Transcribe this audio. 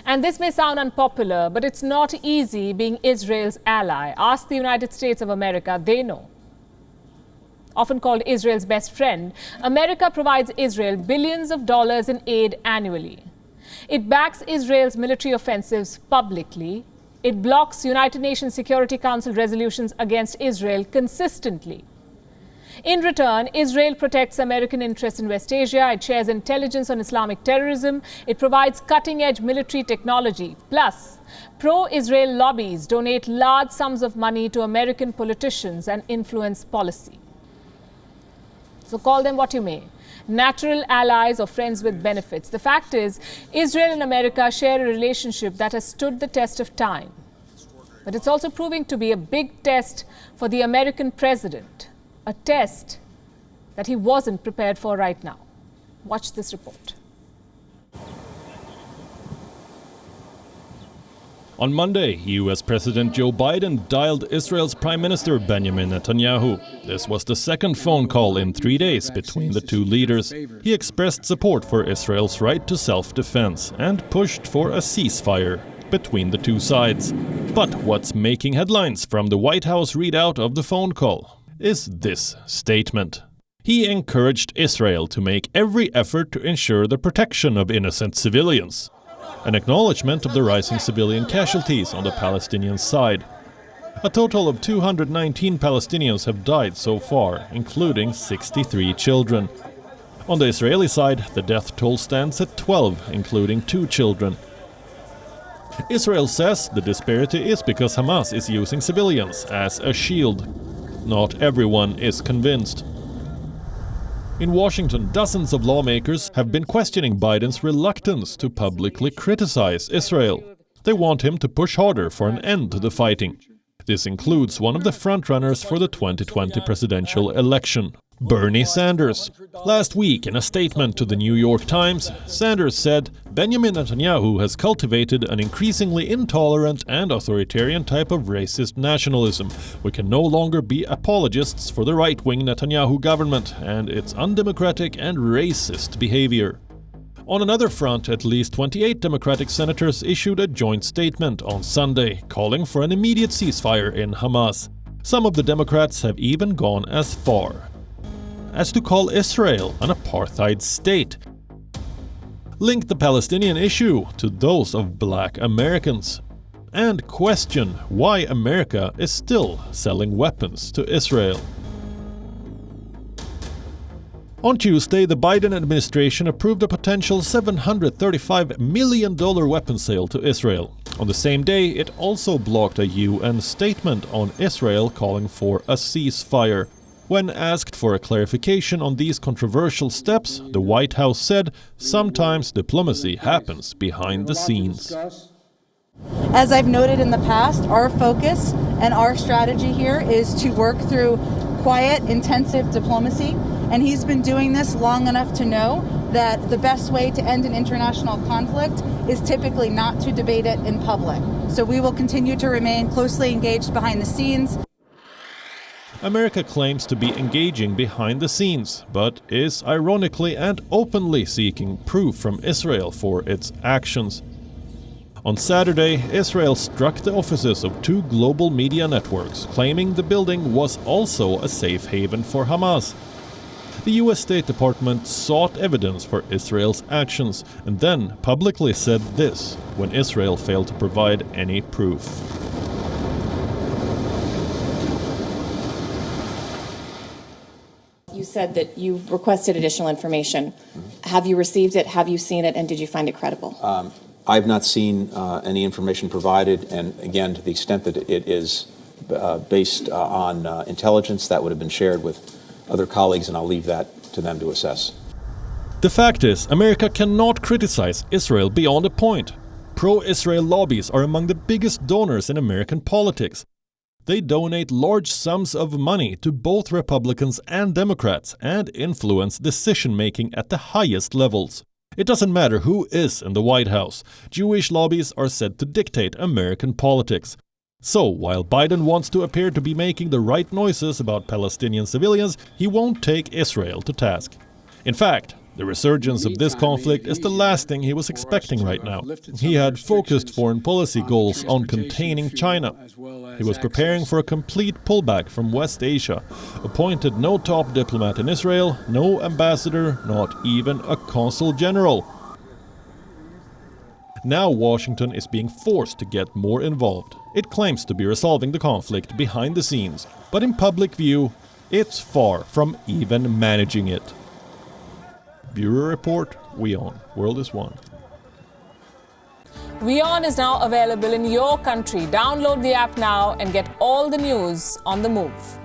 And this may sound unpopular, but it's not easy being Israel's ally. Ask the United States of America, they know. Often called Israel's best friend, America provides Israel billions of dollars in aid annually. It backs Israel's military offensives publicly. It blocks United Nations Security Council resolutions against Israel consistently. In return, Israel protects American interests in West Asia. It shares intelligence on Islamic terrorism. It provides cutting-edge military technology. Plus, pro-Israel lobbies donate large sums of money to American politicians and influence policy. So call them what you may, natural allies or friends with benefits. The fact is, Israel and America share a relationship that has stood the test of time. But it's also proving to be a big test for the American president, a test that he wasn't prepared for right now. Watch this report. On Monday, US President Joe Biden dialed Israel's Prime Minister Benjamin Netanyahu. This was the second phone call in 3 days between the two leaders. He expressed support for Israel's right to self-defense and pushed for a ceasefire between the two sides. But what's making headlines from the White House readout of the phone call is this statement. He encouraged Israel to make every effort to ensure the protection of innocent civilians. An acknowledgement of the rising civilian casualties on the Palestinian side. A total of 219 Palestinians have died so far, including 63 children. On the Israeli side, the death toll stands at 12, including 2 children. Israel says the disparity is because Hamas is using civilians as a shield. Not everyone is convinced. In Washington, dozens of lawmakers have been questioning Biden's reluctance to publicly criticize Israel. They want him to push harder for an end to the fighting. This includes one of the frontrunners for the 2020 presidential election, Bernie Sanders. Last week, in a statement to the New York Times, Sanders said Benjamin Netanyahu has cultivated an increasingly intolerant and authoritarian type of racist nationalism. We can no longer be apologists for the right-wing Netanyahu government and its undemocratic and racist behavior. On another front, at least 28 Democratic senators issued a joint statement on Sunday calling for an immediate ceasefire in Hamas. Some of the Democrats have even gone as far as to call Israel an apartheid state. Link the Palestinian issue to those of Black Americans, and question why America is still selling weapons to Israel. On Tuesday, the Biden administration approved a potential $735 million weapon sale to Israel. On the same day, it also blocked a UN statement on Israel calling for a ceasefire. When asked for a clarification on these controversial steps, the White House said sometimes diplomacy happens behind the scenes. As I've noted in the past, our focus and our strategy here is to work through quiet, intensive diplomacy, and he's been doing this long enough to know that the best way to end an international conflict is typically not to debate it in public. So we will continue to remain closely engaged behind the scenes. America claims to be engaging behind the scenes, but is ironically and openly seeking proof from Israel for its actions. On Saturday, Israel struck the offices of 2 global media networks, claiming the building was also a safe haven for Hamas. The US State Department sought evidence for Israel's actions and then publicly said this when Israel failed to provide any proof. You said that you've requested additional information. Have you received it? Have you seen it? And did you find it credible? I've not seen any information provided. And again, to the extent that it is based on intelligence, that would have been shared with other colleagues, and I'll leave that to them to assess. The fact is, America cannot criticize Israel beyond a point. Pro-Israel lobbies are among the biggest donors in American politics. They donate large sums of money to both Republicans and Democrats and influence decision-making at the highest levels. It doesn't matter who is in the White House. Jewish lobbies are said to dictate American politics. So, while Biden wants to appear to be making the right noises about Palestinian civilians, he won't take Israel to task. In fact, The resurgence of this conflict is the last thing he was expecting right now. He had focused foreign policy goals on containing China. He was preparing for a complete pullback from West Asia, appointed no top diplomat in Israel, no ambassador, not even a consul general. Now Washington is being forced to get more involved. It claims to be resolving the conflict behind the scenes, but in public view, it's far from even managing it. Bureau Report, WION, World is One. WION is now available in your country. Download the app now and get all the news on the move.